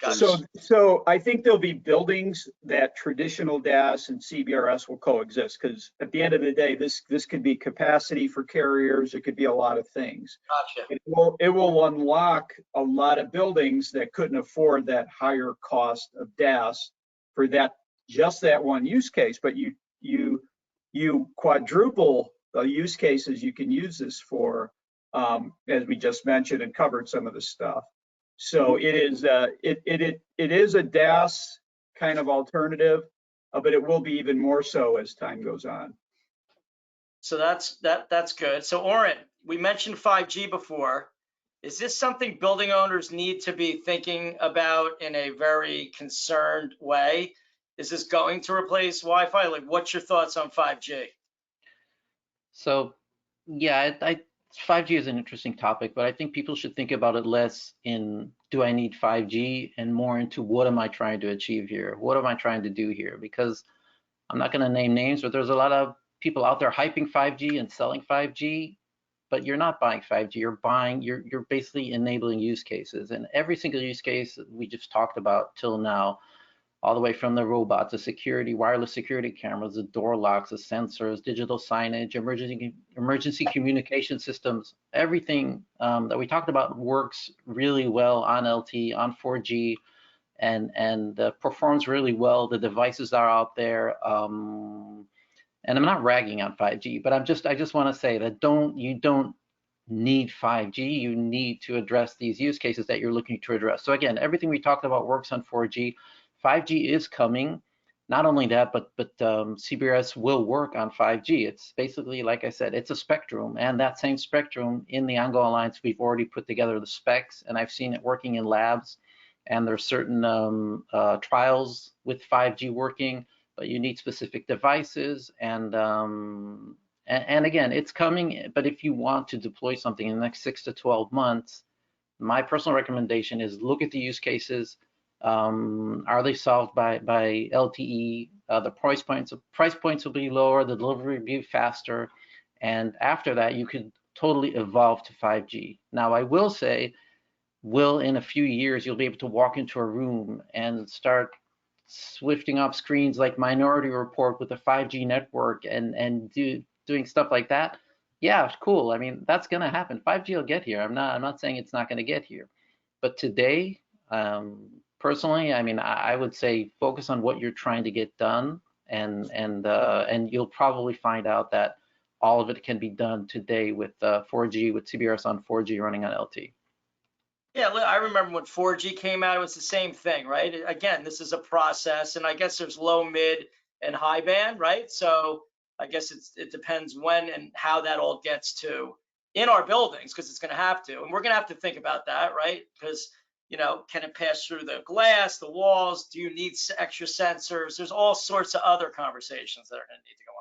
Gotcha. So I think there'll be buildings that traditional DAS and CBRS will coexist, because at the end of the day, this could be capacity for carriers. It could be a lot of things. Gotcha. It will unlock a lot of buildings that couldn't afford that higher cost of DAS for just that one use case. But you quadruple the use cases you can use this for, as we just mentioned and covered some of the stuff. So it is a DAS kind of alternative, but it will be even more so as time goes on. So that's good. So Oren, we mentioned 5G before. Is this something building owners need to be thinking about in a very concerned way? Is this going to replace Wi-Fi? Like, what's your thoughts on 5G? So, yeah, I 5G is an interesting topic, but I think people should think about it less in do I need 5G and more into what am I trying to achieve here? What am I trying to do here? Because I'm not going to name names, but there's a lot of people out there hyping 5G and selling 5G, but you're not buying 5G. You're basically enabling use cases, and every single use case we just talked about till now, all the way from the robots, the security, wireless security cameras, the door locks, the sensors, digital signage, emergency communication systems, everything that we talked about works really well on LTE, on 4G, and performs really well. The devices are out there, and I'm not ragging on 5G, but I just want to say that you don't need 5G. You need to address these use cases that you're looking to address. So again, everything we talked about works on 4G. 5G is coming. Not only that, but Cbrs will work on 5G. It's basically, like I said, it's a spectrum, and that same spectrum in the OnGo Alliance, we've already put together the specs, and I've seen it working in labs, and there's certain trials with 5G working, but you need specific devices, and again, it's coming, but if you want to deploy something in the next 6 to 12 months, my personal recommendation is look at the use cases. Are they solved by LTE? The price points will be lower, the delivery will be faster, and after that, you could totally evolve to 5G. Now, I will say, in a few years, you'll be able to walk into a room and start swifting off screens like Minority Report with a 5G network and doing stuff like that. Yeah, cool. I mean, that's going to happen. 5G will get here. I'm not saying it's not going to get here, but today, personally, I mean, I would say focus on what you're trying to get done, and you'll probably find out that all of it can be done today with 4G, with Cbrs on 4G running on LTE. Yeah, I remember when 4G came out, it was the same thing, right? Again, this is a process, and I guess there's low, mid, and high band, right? So I guess it depends when and how that all gets to in our buildings, because it's going to have to, and we're going to have to think about that, right? Because can it pass through the glass, the walls? Do you need extra sensors? There's all sorts of other conversations that are going to need to go on.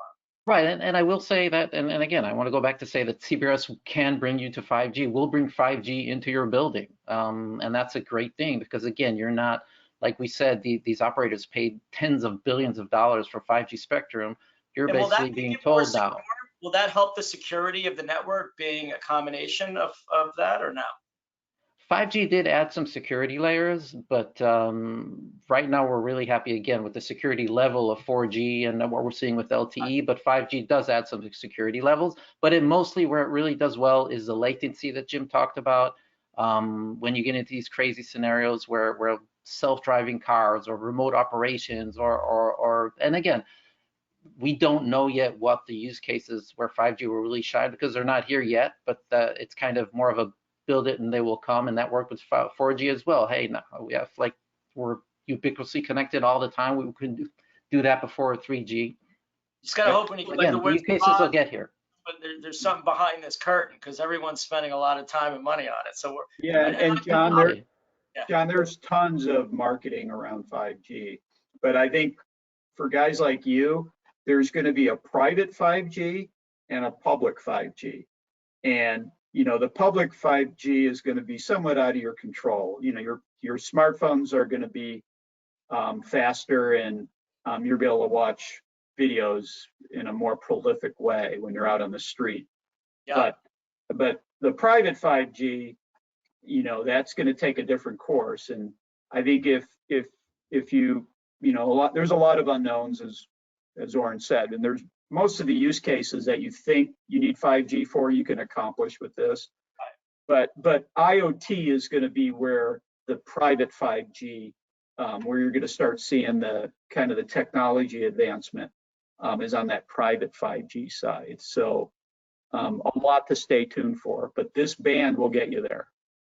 Right, and I will say that, and again, I want to go back to say that Cbrs can bring you to 5G. We'll bring 5G into your building, and that's a great thing because, again, you're not, like we said, these operators paid tens of billions of dollars for 5G spectrum. You're basically being told now. Will that help the security of the network being a combination of that or no? 5G did add some security layers, but right now we're really happy again with the security level of 4G and what we're seeing with LTE, but 5G does add some security levels, but it mostly where it really does well is the latency that Jim talked about. When you get into these crazy scenarios where self-driving cars or remote operations and again, we don't know yet what the use cases where 5G will really shine because they're not here yet, but it's kind of more of a build it and they will come, and that worked with 4G as well. Hey, now we have we're ubiquitously connected all the time. We couldn't do that before 3G. Just gotta hope when you again, the use cases will get here. But there's something behind this curtain because everyone's spending a lot of time and money on it. So and John, there's tons of marketing around 5G, but I think for guys like you, there's going to be a private 5G and a public 5G, and the public 5G is going to be somewhat out of your control. Your smartphones are going to be faster, and you'll be able to watch videos in a more prolific way when you're out on the street. Yeah. But the private 5G, that's going to take a different course. And I think if you, there's a lot of unknowns, as Oren said, and there's most of the use cases that you think you need 5G for, you can accomplish with this. But IoT is going to be where the private 5G, where you're going to start seeing the kind of the technology advancement is on that private 5G side. So a lot to stay tuned for, but this band will get you there.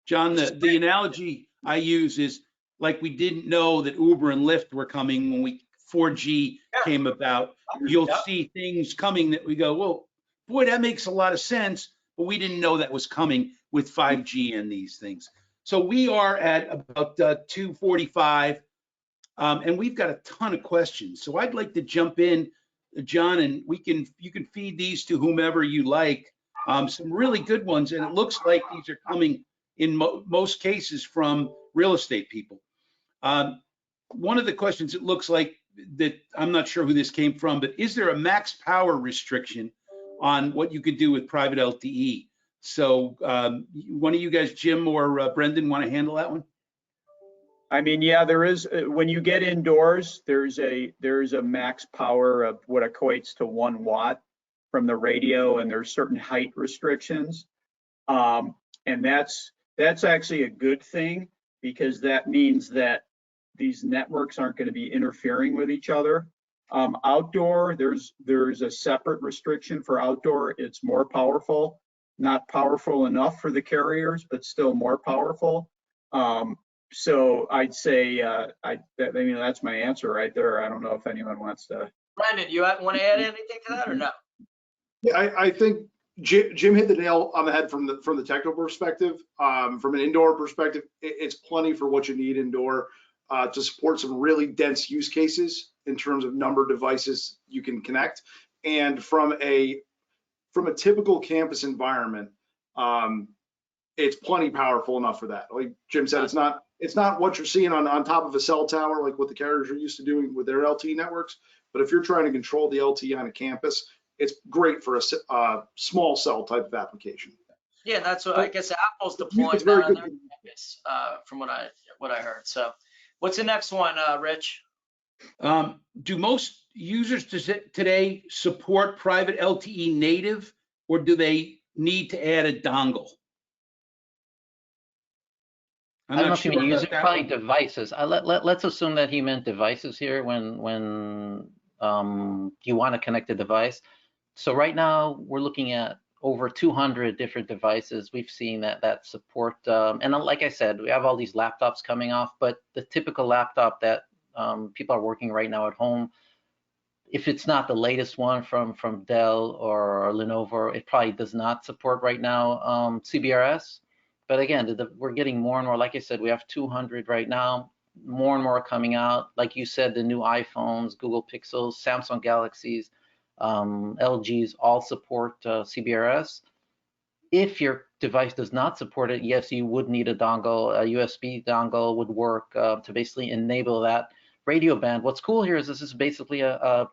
John, the analogy I use is like we didn't know that Uber and Lyft were coming when 4G came about. You'll see things coming that we go, well, boy, that makes a lot of sense, but we didn't know that was coming with 5G and these things. So we are at about 2:45, and we've got a ton of questions. So I'd like to jump in, John, and you can feed these to whomever you like. some really good ones, and it looks like these are coming in most cases from real estate people. One of the questions, it looks like that, I'm not sure who this came from, but is there a max power restriction on what you could do with private LTE? So one of you guys, Jim or Brendan, want to handle that one? I mean, yeah, there is, when you get indoors, there's a max power of what equates to 1 watt from the radio, and there's certain height restrictions. And that's actually a good thing, because that means that these networks aren't going to be interfering with each other. Outdoor, there's a separate restriction for outdoor. It's more powerful, not powerful enough for the carriers, but still more powerful. So I'd say, that's my answer right there. I don't know if anyone wants to. Brendan, you want to add anything to that or no? Yeah, I think Jim hit the nail on the head from the technical perspective. From an indoor perspective, it's plenty for what you need indoor to support some really dense use cases in terms of number of devices you can connect. And from a typical campus environment, it's plenty powerful enough for that. Like Jim said, it's not what you're seeing on top of a cell tower, like what the carriers are used to doing with their LTE networks. But if you're trying to control the LTE on a campus, it's great for a small cell type of application. Yeah, that's what I guess Apple's deploying It's very that on good. their campus, from what I heard. So what's the next one, Rich? Do most users today support private LTE native, or do they need to add a dongle? I don't know if you mean user, probably devices. Let's assume that he meant devices here when you want to connect a device. So right now we're looking at over 200 different devices. We've seen that support, and like I said, we have all these laptops coming off, but the typical laptop that people are working right now at home, if it's not the latest one from Dell or Lenovo, it probably does not support right now Cbrs. But again, we're getting more and more. Like I said, we have 200 right now, more and more coming out. Like you said, the new iPhones, Google Pixels, Samsung Galaxies, LGs all support Cbrs. If your device does not support it, yes, you would need a dongle. A USB dongle would work to basically enable that radio band. What's cool here is this is basically I'm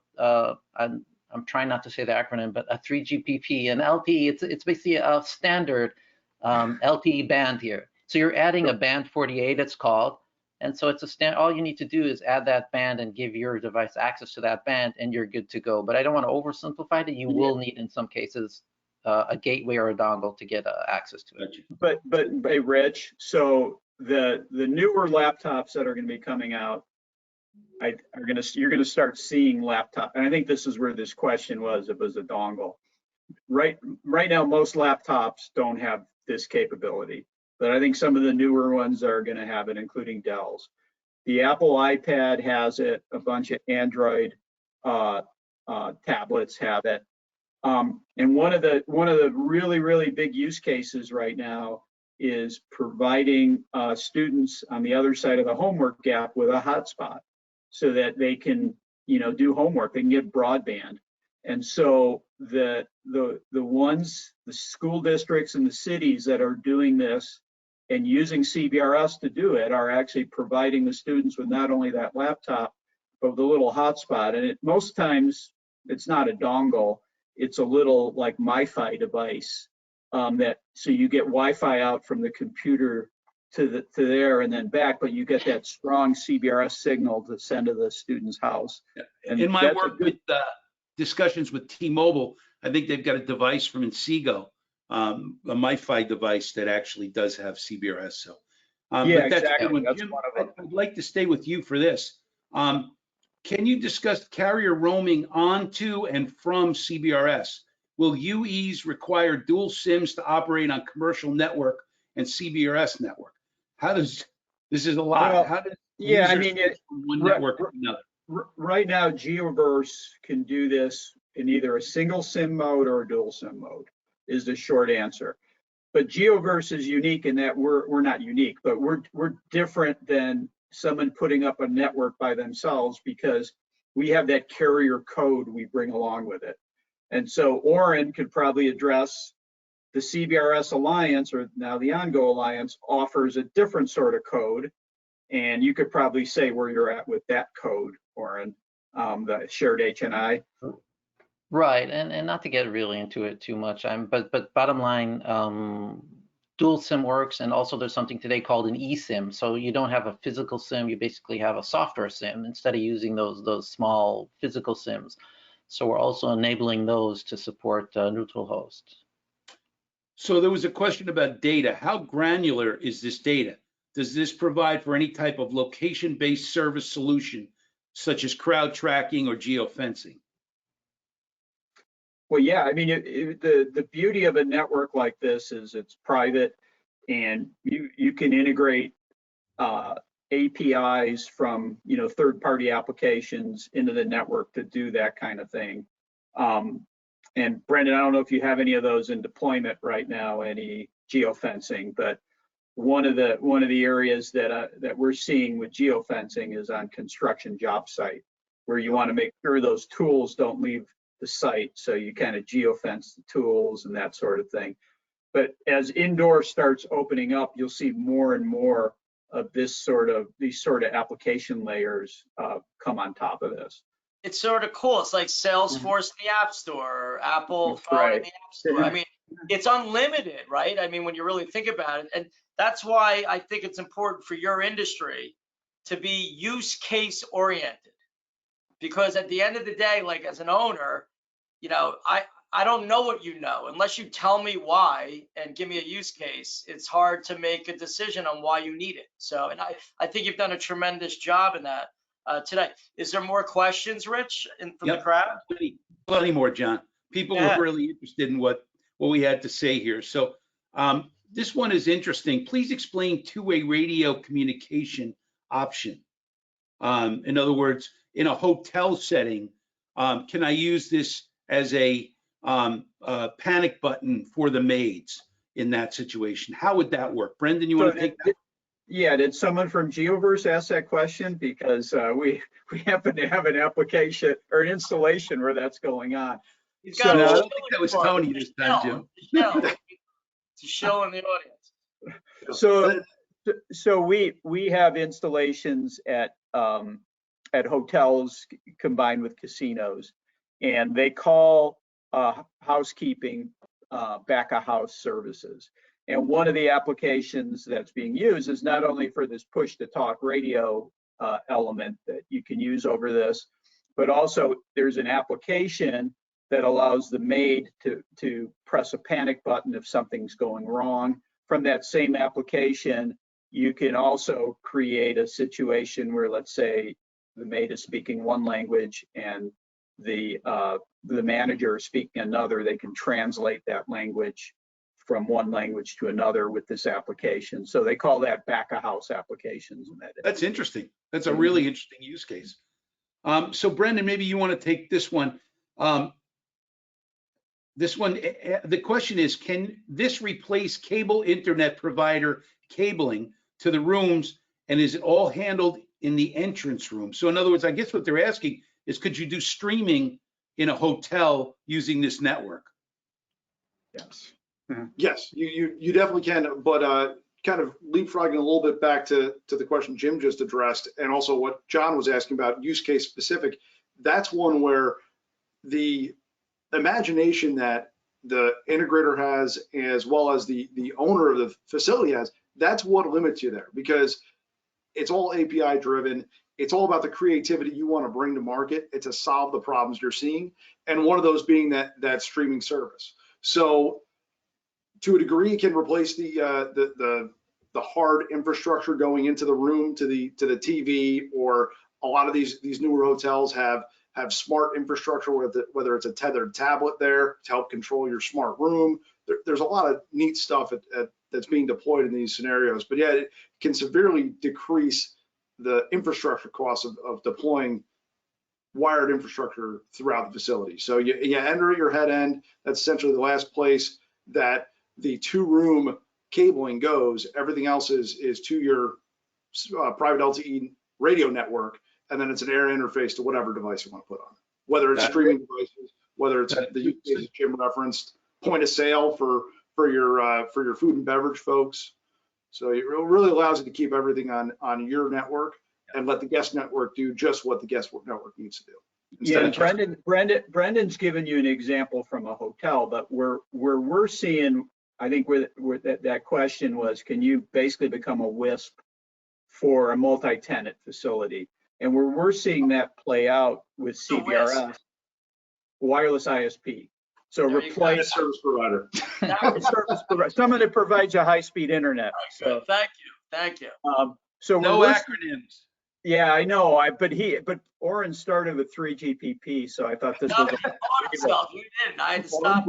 trying not to say the acronym, but a 3GPP and LTE. It's basically a standard LTE band here. So you're adding a band 48, it's called. And so it's a stand. All you need to do is add that band and give your device access to that band, and you're good to go. But I don't want to oversimplify it. You will need, in some cases, a gateway or a dongle to get access to it. But hey, Rich, so the newer laptops that are going to be coming out, you're going to start seeing laptop. And I think this is where this question was. It was a dongle. Right now, most laptops don't have this capability, but I think some of the newer ones are going to have it, including Dell's. The Apple iPad has it. A bunch of Android tablets have it. And one of the really big use cases right now is providing students on the other side of the homework gap with a hotspot, so that they can do homework. They can get broadband. And so the school districts and the cities that are doing this and using CBRS to do it are actually providing the students with not only that laptop, but the little hotspot. And most times it's not a dongle, it's a little like MiFi device so you get Wi-Fi out from the computer to there and then back, but you get that strong CBRS signal to send to the student's house. And in my work with discussions with T-Mobile, I think they've got a device from Inseego, a MiFi device that actually does have CBRS. So, yeah, but that's exactly. That's Jim, I'd like to stay with you for this. Can you discuss carrier roaming onto and from CBRS? Will UEs require dual SIMs to operate on commercial network and CBRS network? This is a lot. Well, how does one network to another? Right now, Geoverse can do this in either a single SIM mode or a dual SIM mode, is the short answer. But Geoverse is unique in that we're not unique, but we're different than someone putting up a network by themselves, because we have that carrier code we bring along with it. And so Oren could probably address the CBRS Alliance, or now the OnGo Alliance, offers a different sort of code. And you could probably say where you're at with that code, Oren, the shared HNI. Right, and not to get really into it too much, but bottom line, dual SIM works, and also there's something today called an eSIM. So you don't have a physical SIM, you basically have a software SIM instead of using those small physical SIMs. So we're also enabling those to support neutral host. So there was a question about data. How granular is this data? Does this provide for any type of location-based service solution, such as crowd tracking or geofencing? Well, yeah, I mean, the beauty of a network like this is it's private, and you can integrate APIs from third-party applications into the network to do that kind of thing. And Brendan, I don't know if you have any of those in deployment right now, any geofencing, but one of the areas that we're seeing with geofencing is on construction job site, where you want to make sure those tools don't leave the site, so you kind of geofence the tools and that sort of thing. But as indoor starts opening up, you'll see more and more of these sort of application layers come on top of this. It's sort of cool. It's like Salesforce in the App Store, or Apple phone Right. in the App Store. I mean, it's unlimited, right? I mean, when you really think about it, and that's why I think it's important for your industry to be use case oriented. Because at the end of the day, like as an owner, I don't know what you know. Unless you tell me why and give me a use case, it's hard to make a decision on why you need it. So, and I think you've done a tremendous job in that today. Is there more questions, Rich, from the crowd? Plenty more, John. People were really interested in what we had to say here. So this one is interesting. Please explain two-way radio communication option. In other words, in a hotel setting, can I use this as a panic button for the maids in that situation? How would that work? Brendan, you want to take that? Yeah, did someone from Geoverse ask that question? Because we happen to have an application or an installation where that's going on. So, I don't think that was Tony this time, Jim. To show in the audience. So we have installations at hotels combined with casinos, and they call housekeeping back of house services. And one of the applications that's being used is not only for this push to talk radio element that you can use over this, but also there's an application that allows the maid to press a panic button if something's going wrong. From that same application, you can also create a situation where, let's say, the maid is speaking one language and the manager is speaking another. They can translate that language from one language to another with this application. So they call that back of house applications. That's interesting. That's a really interesting use case. So Brendan, maybe you want to take this one. The question is, can this replace cable internet provider cabling to the rooms, and is it all handled in the entrance room? So in other words, I guess what they're asking is, could you do streaming in a hotel using this network? Yes. Yes, you definitely can, but kind of leapfrogging a little bit back to the question Jim just addressed, and also what John was asking about use case specific, that's one where the imagination that the integrator has, as well as the owner of the facility has, that's what limits you there, because it's all API driven. It's all about the creativity you want to bring to market to solve the problems you're seeing, and one of those being that streaming service. So to a degree, it can replace the hard infrastructure going into the room to the TV, or a lot of these newer hotels have smart infrastructure, whether it's a tethered tablet there to help control your smart room. There's a lot of neat stuff that's being deployed in these scenarios, but yeah, it can severely decrease the infrastructure costs of deploying wired infrastructure throughout the facility. So you enter your head end. That's essentially the last place that the two-room cabling goes. Everything else is to your private LTE radio network, and then it's an air interface to whatever device you want to put on, whether it's streaming devices, whether it's the use case Jim referenced, point of sale for for your food and beverage folks. So it really allows you to keep everything on your network and let the guest network do just what the guest network needs to do. Yeah, and Brendan's given you an example from a hotel, but where we're seeing, I think where that question was, can you basically become a WISP for a multi-tenant facility? And where we're seeing that play out with CBRS, wireless ISP. So replace service provider. service provider, someone that provides you high-speed internet. So Thank you. so No acronyms. Yeah, I know. But Oren started with 3GPP, so I thought this was. You didn't. I had to stop.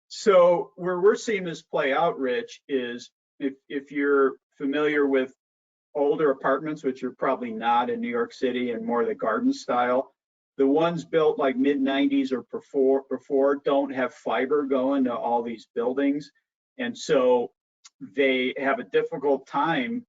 So where we're seeing this play out, Rich, is if you're familiar with older apartments, which you're probably not in New York City and more the garden style, the ones built like mid-90s or before don't have fiber going to all these buildings, and so they have a difficult time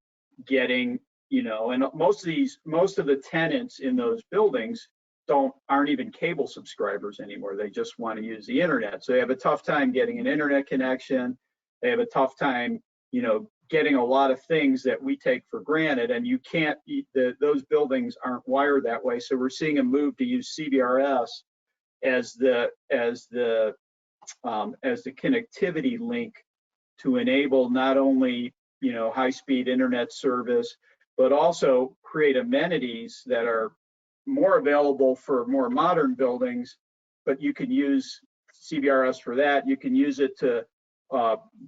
getting. And most of the tenants in those buildings aren't even cable subscribers anymore. They just want to use the internet. So they have a tough time getting an internet connection. They have a tough time, getting a lot of things that we take for granted. And you can't, those buildings aren't wired that way. So we're seeing a move to use CBRS as the connectivity link to enable not only high-speed internet service, but also create amenities that are more available for more modern buildings. But you can use CBRS for that. You can use it to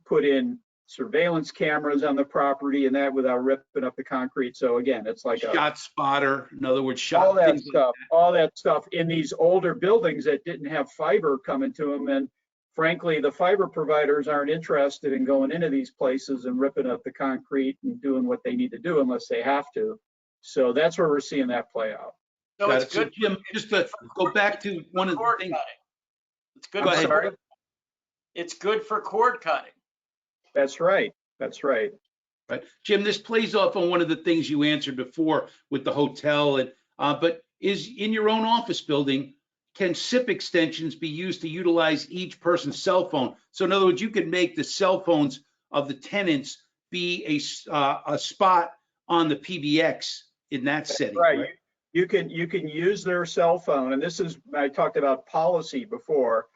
put in surveillance cameras on the property and that without ripping up the concrete. So again, it's like a shot spotter. In other words, all that stuff in these older buildings that didn't have fiber coming to them. And frankly, the fiber providers aren't interested in going into these places and ripping up the concrete and doing what they need to do unless they have to. So that's where we're seeing that play out. So it's good. So Jim, just to go back to one of the things. It's good. It's good for cord cutting. That's right. That's right. Right, Jim. This plays off on one of the things you answered before with the hotel, and but is in your own office building. Can SIP extensions be used to utilize each person's cell phone? So in other words, you can make the cell phones of the tenants be a spot on the PBX in that setting. Right. You can use their cell phone, and this is, I talked about policy before.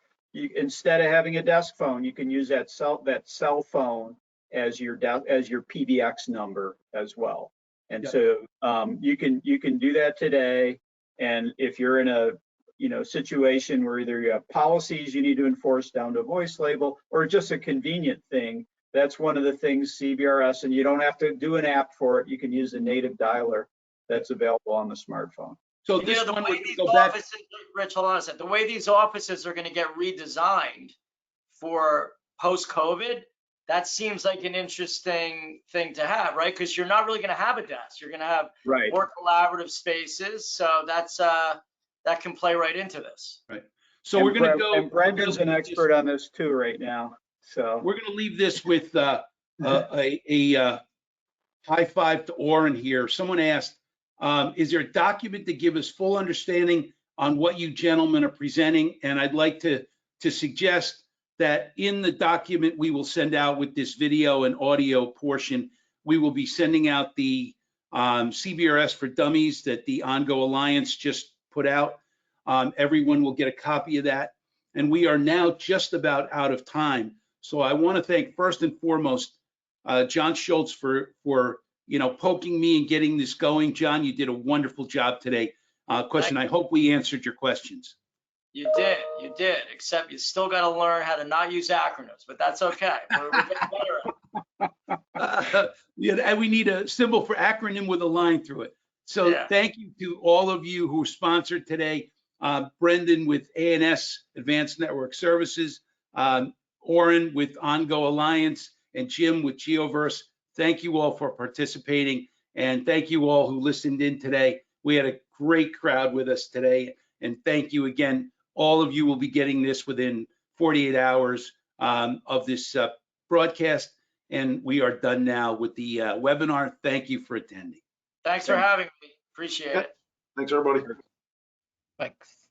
Instead of having a desk phone, you can use that cell phone as your PBX number as well. And so you can do that today. And if you're in a situation where either you have policies you need to enforce down to a voice label or just a convenient thing, that's one of the things CBRS, and you don't have to do an app for it. You can use a native dialer that's available on the smartphone. So the way these offices, Rich, hold on a second. The way these offices are going to get redesigned for post-COVID, that seems like an interesting thing to have, right? Because you're not really going to have a desk. You're going to have more collaborative spaces. So that's that can play right into this. Right. So we're going to go. And Brendan's an expert on this too right now. So we're going to leave this with a high five to Oren here. Someone asked, is there a document to give us full understanding on what you gentlemen are presenting? And I'd like to suggest that in the document we will send out with this video and audio portion, we will be sending out the Cbrs for Dummies that the OnGo Alliance just put out. Everyone will get a copy of that. And we are now just about out of time. So I want to thank first and foremost Jon Schultz for poking me and getting this going. Jon, you did a wonderful job today. I hope we answered your questions. You did, except you still got to learn how to not use acronyms, but that's okay. We're getting better at it. And we need a symbol for acronym with a line through it. So thank you to all of you who sponsored today. Brendan with ANS Advanced Network Services, Oren with OnGo Alliance, and Jim with Geoverse. Thank you all for participating, and thank you all who listened in today. We had a great crowd with us today, and thank you again. All of you will be getting this within 48 hours of this broadcast, and we are done now with the webinar. Thank you for attending. Thanks for having me. Appreciate it. Thanks, everybody. Thanks.